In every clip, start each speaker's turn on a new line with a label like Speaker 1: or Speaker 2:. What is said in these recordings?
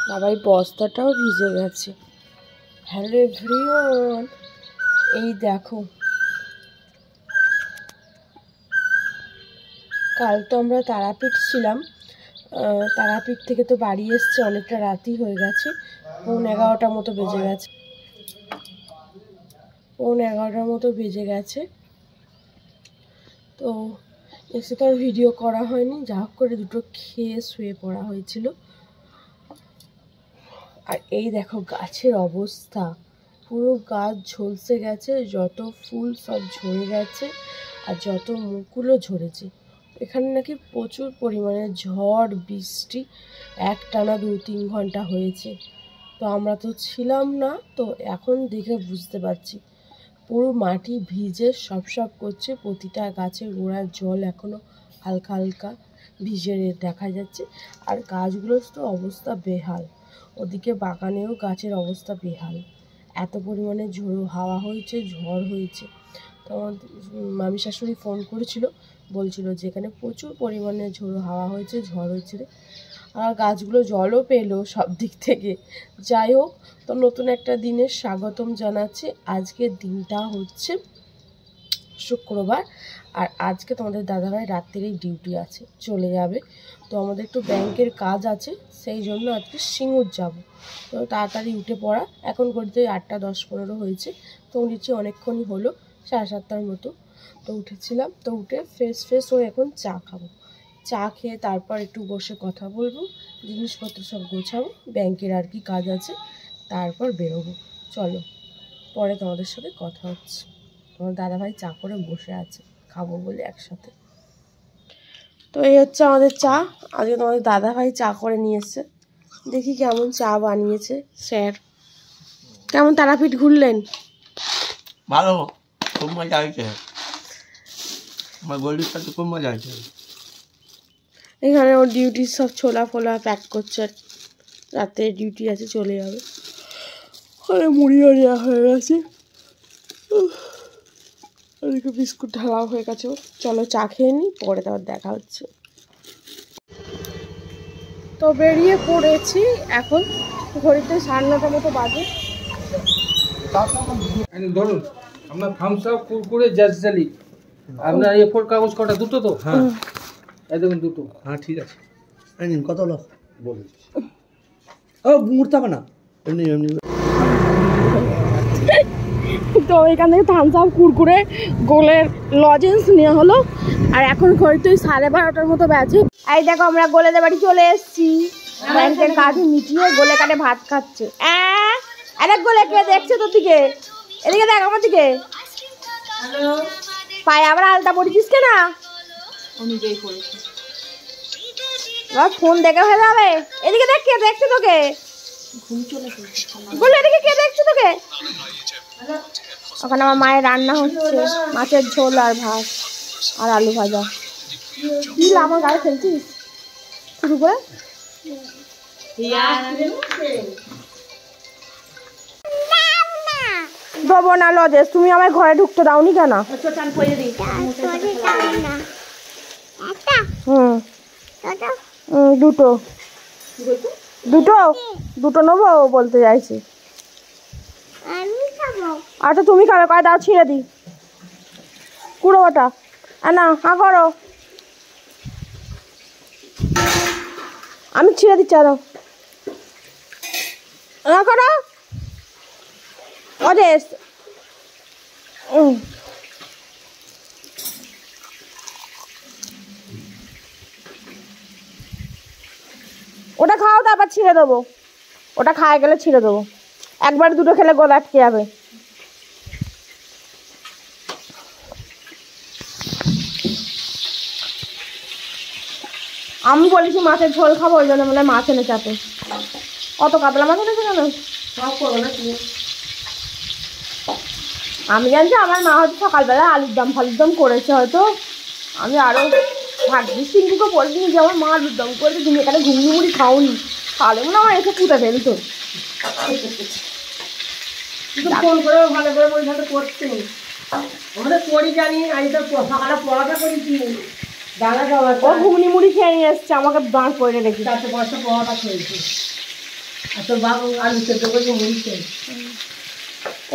Speaker 1: বাবাই বস্তাটাও ভিজে গেছে। হ্যালো এভরিওয়ান, এই দেখো কাল তো আমরা তারাপীঠ ছিলাম। তারাপীঠ থেকে তো বাড়ি এসছে অনেকটা রাতই হয়ে গেছে, 11:30 মতো বেজে গেছে। 11:30 মতো বেজে গেছে। তো এসে তো আর ভিডিও করা হয়নি, যা হোক করে দুটো খেয়ে শুয়ে পড়া হয়েছিল। আর এই দেখো গাছের অবস্থা, পুরো গাছ ঝলসে গেছে, যত ফুল সব ঝরে গেছে আর যত মুকুলও ঝরেছে। এখানে নাকি প্রচুর পরিমাণে ঝড় বৃষ্টি একটানা 2-3 ঘন্টা হয়েছে। তো আমরা তো ছিলাম না, তো এখন দেখে বুঝতে পারছি পুরো মাটি ভিজে সব করছে। প্রতিটা গাছের গোড়ার জল এখনো হালকা হালকা ভিজে দেখা যাচ্ছে। আর গাছগুলোর তো অবস্থা বেহাল, ওদিকে বাগানেও গাছের অবস্থা বেহাল। এত পরিমাণে ঝোড়ো হাওয়া হয়েছে, ঝড় হয়েছে। তো মামি শাশুড়ি ফোন করেছিল, বলছিল যে এখানে প্রচুর পরিমাণে ঝোড়ো হাওয়া হয়েছে, ঝড় হয়েছে রে। আর গাছগুলো জলও পেলো সব দিক থেকে। যাই হোক, তো নতুন একটা দিনের স্বাগতম জানাচ্ছি। আজকের দিনটা হচ্ছে শুক্রবার, আর আজকে তোমাদের দাদাভাই রাত্রেই ডিউটি আছে, চলে যাবে। তো আমাদের একটু ব্যাংকের কাজ আছে, সেই জন্য আজকে সিঙ্গুর যাব। তো তাড়াতাড়ি উঠে পড়া, এখন করতে 8:10-15 হয়েছে। তো উঠেছি অনেকক্ষণই হলো, 7:30 মতো। তো উঠেছিলাম, তো উঠে ফ্রেশ হয়ে এখন চা খাবো। চা খেয়ে তারপর একটু বসে কথা বলবো, জিনিসপত্র সব গোছাবো, ব্যাংকের আর কি কাজ আছে, তারপর বেরোবো। চলো পরে তোমাদের সাথে কথা হচ্ছে। তোমার দাদাভাই চা করে বসে আছে, খাবো বলে একসাথে। তো এই হচ্ছে আমাদের চা। আজকে তোমাদের দাদাভাই চা করে নিয়ে এসছে, দেখি কেমন চা বানিয়েছে স্যার। কেমন তারাপীঠ ঘুরলেন?
Speaker 2: ভালো, খুব মজা হয়েছে। আমার গোল্ডির সাথে খুব মজা হয়েছে।
Speaker 1: এখানে ওর ডিউটির সব ছোলা ফোলা প্যাক করছে, রাতে ডিউটি আছে, চলে যাবে। ওখানে মুড়িও নেওয়া হয়ে গেছে, ওদিকে বিস্কুট ঢালাও হয়ে গেছে। চলো চা খেয়ে নিই, পরে তারপর দেখা হচ্ছে। তো বেরিয়ে পড়েছি, এখন ঘড়িতে 9:30 মতো বাজে।
Speaker 3: ধরুন আপনার থামস আপ, কুরকুরে, জালি, আপনার A4 কাগজ কটা? দুটো তো? হ্যাঁ, এই দেখুন দুটো।
Speaker 2: হ্যাঁ ঠিক আছে, কত হলো বলুন।
Speaker 3: ও মুড়তে হবে না,
Speaker 2: এমনি এমনি।
Speaker 1: তো এখান থেকে থামস আপ, কুরকুরে, গোলের লজেন্স নেওয়া হলো। আর এখন ঘড়িতে 12:30 মতো বাজে। এই দেখো আমরা গোলেদের বাড়ি চলে এসেছি, ব্যাংকের কাজ মিটিয়ে গোলে কাটে ভাত খাচ্ছে। আরে গোলে কে দেখছে তোর দিকে? এদিকে দেখ আমার দিকে। পায়ে আবার আলতা পড়েছিস কেন? নিজেই করেছি, ফোন দেখে হয়ে যাবে। এদিকে দেখ কে দেখছে তোকে। গোলে এদিকে কে দেখছে তোকে? ওখানে আমার মায়ের রান্না হচ্ছে, মাছের ঝোল আর ভাত আর আলু ভাজা। কি আমার গায়ে ফেলছিস শুরু করে? দেবো না লজেস, তুমি আমার ঘরে ঢুকতে দাওনি কেন? দুটো দুটো দুটো নেবো বলতে চাইছি। আচ্ছা তুমি খাবে, কয় দাও ছিঁড়ে দিই কুড়ো ওটা। না হা করো, আমি ছিঁড়ে দিচ্ছি। আরো হা করো অজেশ। ওটা খাও, তারপর ছিঁড়ে দেবো। ওটা খায় গেলে ছিঁড়ে দেবো, একবার দুটো খেলে গলা আটকে যাবে। আমি বলেছি মাছের ঝোল খাবো, ওই জন্য বলে মাছ এনে চাপে। অত কাতলা মাছ এনেছে কেন? সব করবো না তুমি। আমি জানছি আমার মা হয়তো সকালবেলা আলুর দম করেছে হয়তো। আমি আরও ভাগ্যিস সিংকুকে বলিনি যে আমার মা আলুর দম করেছে, তুমি এখানে ঘুগনি মুড়ি খাওনি, তাহলে মনে আমার এসে পুঁতে ফেলতো। ফোন করে ভালো করে বলতে করতে আমাদের করি জানি। আমি তো সকালে পড়াটা করেছি, ও ঘুগনি মুড়ি খেয়ে নিয়ে এসছে, আমাকে দাঁড় করে রেখেছি। 4-5 পড়াটা খেয়েছি। আর তোর বাবু আলু সেদ্ধ করে মুড়ি খেয়ে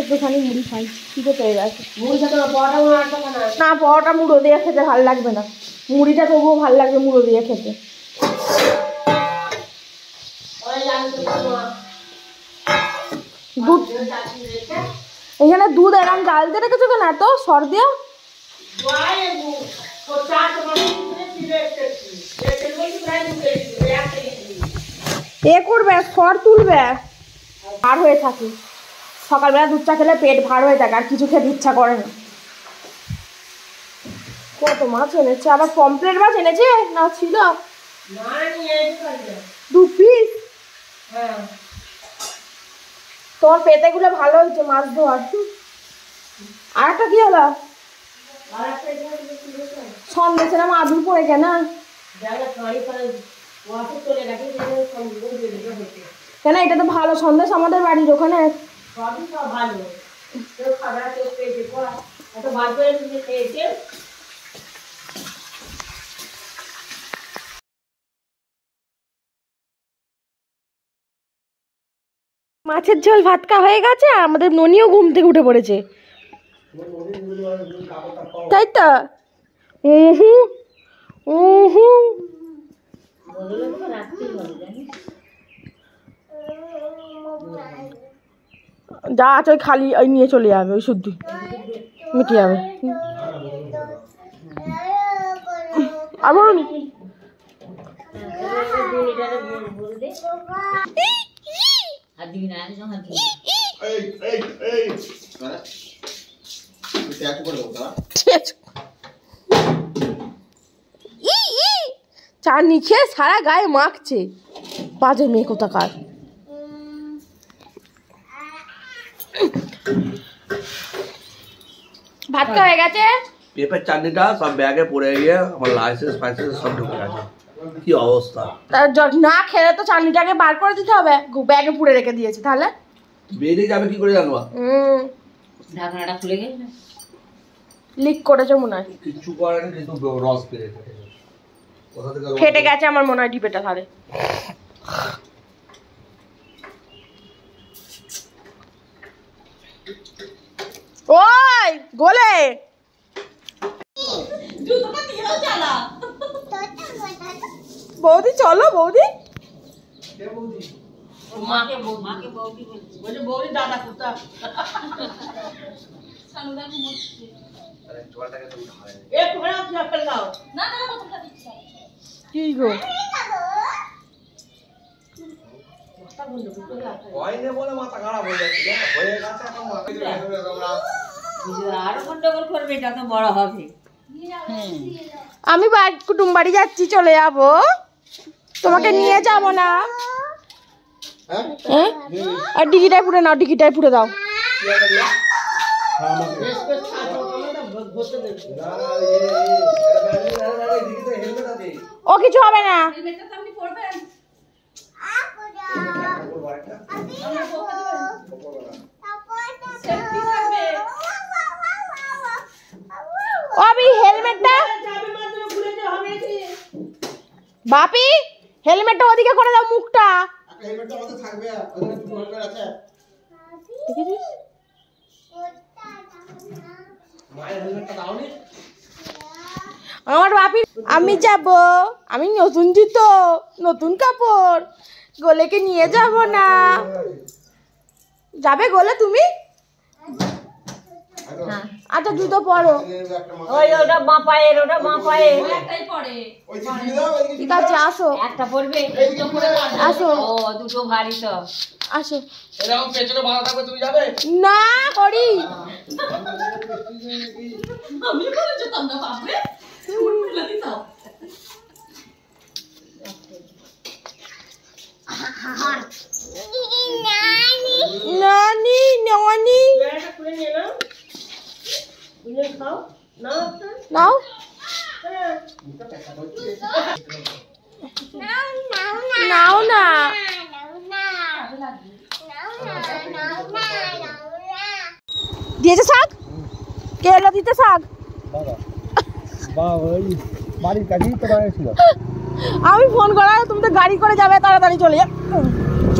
Speaker 4: একটুখানি মুড়ি খাই, খিদে পেয়ে গেছে।
Speaker 1: মুড়ি খেতে পরোটা মুড়ো আর খাবে না?
Speaker 4: না, পরোটা মুড়ো দিয়ে খেতে ভালো লাগবে না, মুড়িটা তবুও ভালো লাগবে মুড়ো দিয়ে খেতে। দুধ, এখানে দুধ এরকম জাল দিয়ে রেখেছো কেন এত সর দিয়ে? এ করবে, সর তুলবে, ভার হয়ে থাকে। সকালবেলা দুধ চা খেলে পেট ভার হয়ে থাকে, আর কিছু খেতে ইচ্ছা করে না। কত মাছ এনেছে, আবার পমপ্লেট মাছ এনেছে না ছিল? 2 পিস। তোমার পেটেগুলো ভালো হয়েছে মাছ ধোয়ার। আর একটা কি হলো? সন্দেশ না মাদুর পড়ে কেন? কেন, এটা তো ভালো সন্দেশ আমাদের বাড়ির ওখানে। মাছের ঝোল ভাতকা হয়ে গেছে, আর আমাদের ননিও ঘুম থেকে উঠে পড়েছে, তাই তো? যা আছে ওই খালি ওই নিয়ে চলে যাবে, ওই শুদ্ধ মিটে যাবে। আর বলুন চাটনি খেয়ে সারা গায়ে মাখছে, বাজে মেয়ে কোথাকার। ভাত খাওয়া হয়ে গেছে,
Speaker 2: পেঁপের চাটনিটা সব ব্যাগে পড়ে গিয়ে আমার লাইসেন্স ফাইসেন্স সব ঢুকে গেছে, কি অবস্থা।
Speaker 4: না খেলে তো চাটনিটাকে বার করে দিতে হবে, ব্যাগে পুড়ে রেখে দিয়েছে, তাহলে
Speaker 2: বেরিয়ে যাবে কি করে জানবা?
Speaker 1: ঢাকনাটা খুলে গেছে,
Speaker 4: লিক করেছে মনে হয়,
Speaker 2: কিছু করেনি, কিন্তু রস পেরে
Speaker 4: ফেটে গেছে আমার মনে হয় ডিপেটা। তাহলে ওই গোলে বৌদি, চলো বৌদি।
Speaker 1: দাদা কোথা
Speaker 4: কি গো,
Speaker 2: মাথা খারাপ হয়ে যাচ্ছে,
Speaker 1: আরো গন্ডগোল করবে, যত বড় হবে।
Speaker 4: আমি কুটুম বাড়ি যাচ্ছি, চলে যাবো, তোমাকে নিয়ে যাবো না। হ্যাঁ, আর ডিগিটাই পুড়ে নাও, ডিগিটাই পুড়ে দাও। ও কিছু হবে না, ও আমি হেলমেটটা, বাপি হেলমেটটা ওদিকে করে দাও, মুখটা দেখেছিস? আমার বাপি, আমি যাব, আমি নতুন জুতো, নতুন কাপড়, গোলেকে নিয়ে যাব না। যাবে গোলে তুমি? আচ্ছা জুতো পরো,
Speaker 1: ওই ওটা বাঁ পায়ের, ওটা বাঁ পায়ে একটাই পড়ে।
Speaker 4: ঠিক আছে আসো,
Speaker 1: একটা পড়বে,
Speaker 4: আসো,
Speaker 1: ও দুটো ভারী তো।
Speaker 4: আসো।
Speaker 2: এরকম পেছনে বাঁধা থাকবে, তুমি যাবে
Speaker 4: না করি,
Speaker 1: আমি বলে যেতাম না বাপরে, ফেলে দিতাম।
Speaker 4: নানি নানি নাও, নাও না, দিয়েছে শাক, কে এলো দিতে শাক?
Speaker 3: বাড়ির কাছেই তো দাঁড়িয়েছিল।
Speaker 4: আমি ফোন করা, তুমি তো গাড়ি করে যাবে, তাড়াতাড়ি চলে যা।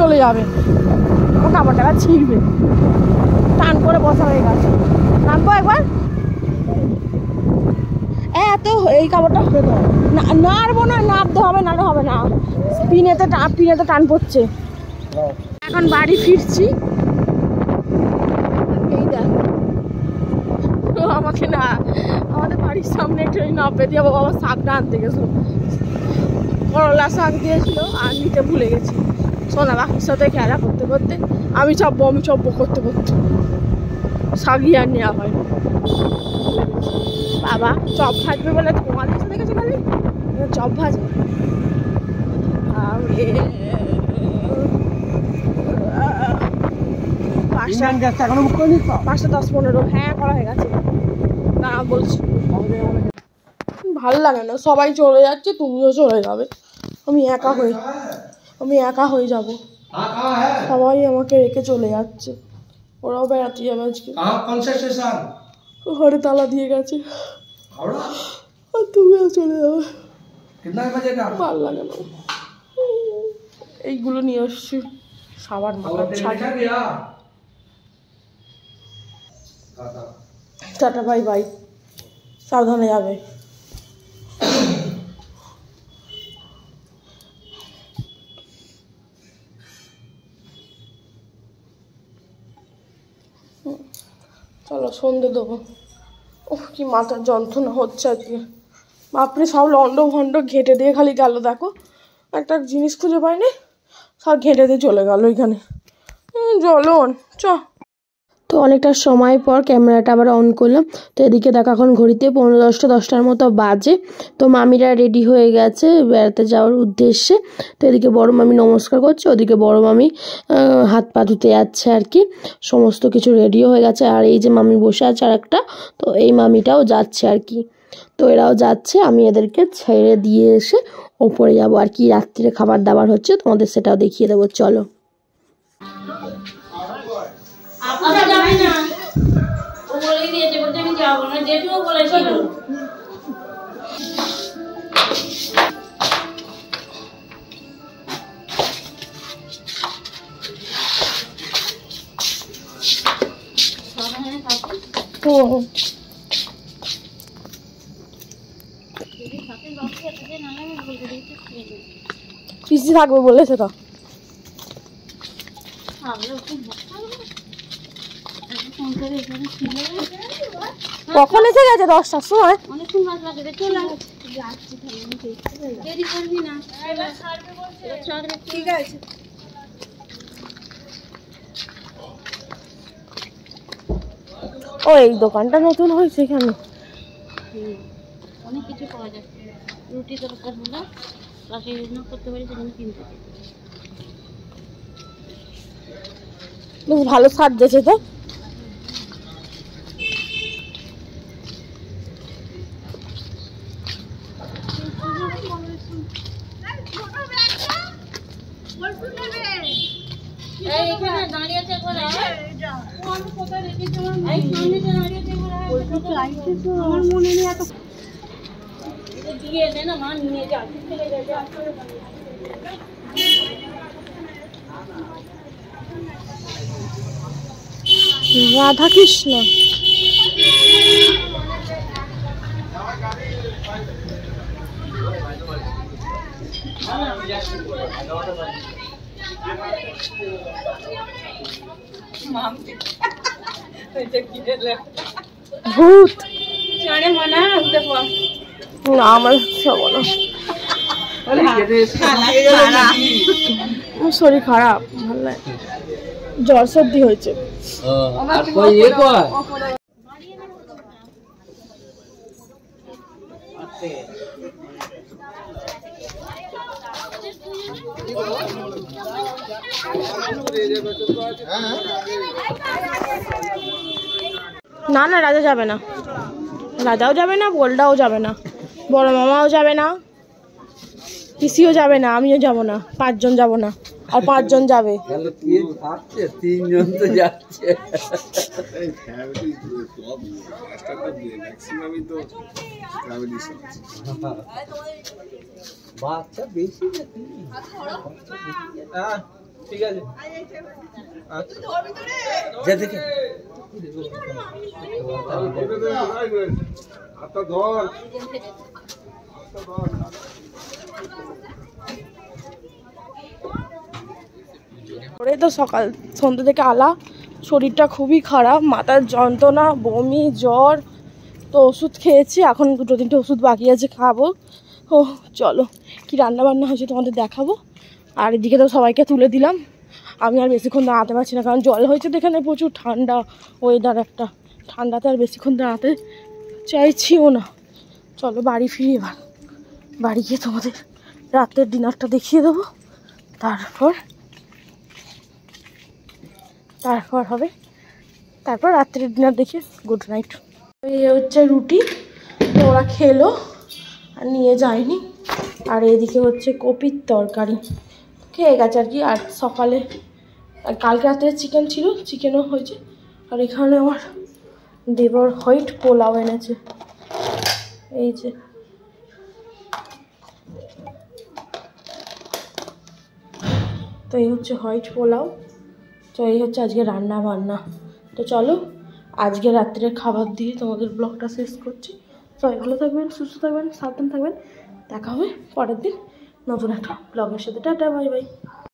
Speaker 1: চলে যাবে, ও কাপড় টাকা ছিঁড়বে। টান করে বসা হয়ে গেছে। নামবো একবার, এত এই কাপড়টা হয়ে দাও, নাড়বো না, নামতে হবে, নাড়া হবে না, পিনেতে টান পড়ছে। এখন বাড়ি ফিরছি, এই দেখো আমাকে না, আমাদের বাড়ির সামনে একটু নামবে দিয়ে বাবা শাকটা আনতে গেছিল, করলা শাক দিয়েছিল আর নিতে ভুলে গেছি। সোনা বাকির সাথে খেলা করতে করতে আমি চাপবো করতে করতে শাকই আর নেওয়া হয়। বাবা চপ ভাজবে বলে তোমার কাছে দেখেছো, খালি চপ ভাজবে। 5:10-15, হ্যাঁ করা হয়ে গেছে। না বলছি ভালো লাগে না, সবাই চলে যাচ্ছে, তুমিও চলে যাবে, আমি একা হয়ে যাব। সবাই আমাকে রেখে চলে যাচ্ছে, ওরাও বেড়াতে যাবে আজকে। ঘরে তালা দিয়ে গেছে, আর তুমিও চলে যাবে, ভালো লাগে না। এইগুলো নিয়ে আসছি, সাবান টাটা বাই বাই, সাবধানে যাবে। চলো সন্ধে দেবো। ওহ কি মাথার যন্ত্রণা হচ্ছে আজকে, বাপরে সব লন্ড ভন্ড ঘেঁটে দিয়ে খালি গেল, দেখো একটা জিনিস খুঁজে পাইনি, সব ঘেঁটে দিয়ে চলে গেল ওইখানে। জ্বলন চ। তো অনেকটা সময় পর ক্যামেরাটা আবার অন করলাম, তো এদিকে দেখো এখন ঘড়িতে 10:45 মতো বাজে। তো মামিরা রেডি হয়ে গেছে বেড়াতে যাওয়ার উদ্দেশ্যে। তো এদিকে বড় মামি নমস্কার করছে, ওদিকে বড় মামি হাত পা ধুতে যাচ্ছে আর কি, সমস্ত কিছু রেডিও হয়ে গেছে। আর এই যে মামি বসে আছে আর একটা, তো এই মামিটাও যাচ্ছে আর কি, তো এরাও যাচ্ছে। আমি এদেরকে ছেড়ে দিয়ে এসে ওপরে যাবো আর কি, রাত্রিরে খাবার দাবার হচ্ছে, তোমাদের সেটাও দেখিয়ে দেবো, চলো।
Speaker 5: যাবে না, ও বলেই দিয়েছে, বলতে আমি যাবো না, জেঠুও বলেছিল।
Speaker 1: পিসি থাকবে বলেছে তো, কখন এসে গেছে? 10টার সময়। ঠিক আছে, ও এই দোকানটা নতুন হয়েছে এখানে,
Speaker 5: অনেক কিছু পাওয়া যায়, রুটি তরকার হলো বাকি রান্না করতে পারি, সেখানে কিনতে
Speaker 1: বেশ ভালো সাজছে তো।
Speaker 5: আমার মনে নেই এত দিয়ে দে না, মা নিয়ে যা।
Speaker 1: রাধা কৃষ্ণ ভূত না, আমার শরীর খারাপ, ভালো লাগে, জ্বর সর্দি হয়েছে। না না রাজা যাবে না, রাজাও যাবে না, গোলডাও যাবে না, বড় মামাও যাবে না, পিসিও যাবে না, আমিও যাব না, 5 জন যাব না, আর 5 জন যাবে।
Speaker 2: 3 জন তো যাচ্ছে। বাচ্চা বেশি
Speaker 3: ঠিক আছে
Speaker 2: যা দেখে
Speaker 1: ওরে তো সকাল সন্ধ্যে থেকে আলা, শরীরটা খুবই খারাপ, মাথার যন্ত্রণা, বমি, জ্বর। তো ওষুধ খেয়েছি, এখন 2-3টে ওষুধ বাকি আছে, খাবো। ও চলো কি রান্না বান্না হয়েছে তোমাদের দেখাবো। আর এদিকে তো সবাইকে তুলে দিলাম, আমি আর বেশিক্ষণ দাঁড়াতে পারছি না, কারণ জল হয়েছে তো এখানে, প্রচুর ঠান্ডা ওয়েদার, একটা ঠান্ডাতে আর বেশিক্ষণ দাঁড়াতে চাইছিও না। চলো বাড়ি ফিরি এবার, বাড়ি গিয়ে তোমাদের রাতের ডিনারটা দেখিয়ে দেবো, তারপর হবে, তারপর রাত্রের ডিনার দেখে গুড নাইট। এই হচ্ছে রুটি, তো ওরা খেলো আর নিয়ে যায়নি। আর এদিকে হচ্ছে কপির তরকারি, খেয়ে গেছে আর কি। আর সকালে কালকে রাত্রে চিকেন ছিল, চিকেনও হয়েছে। আর এখানে আমার দেবর হোয়াইট পোলাও এনেছে, এই যে। তো এই হচ্ছে হোয়াইট পোলাও, তো এই হচ্ছে আজকে রান্না বান্না। তো চলো আজকে রাত্রের খাবার দিয়ে তোমাদের ব্লগটা শেষ করছি। সবাই ভালো থাকবেন, সুস্থ থাকবেন, সাবধান থাকবেন। দেখা হবে পরের দিন নতুন একটা ব্লগের সাথে। Tata, bye bye.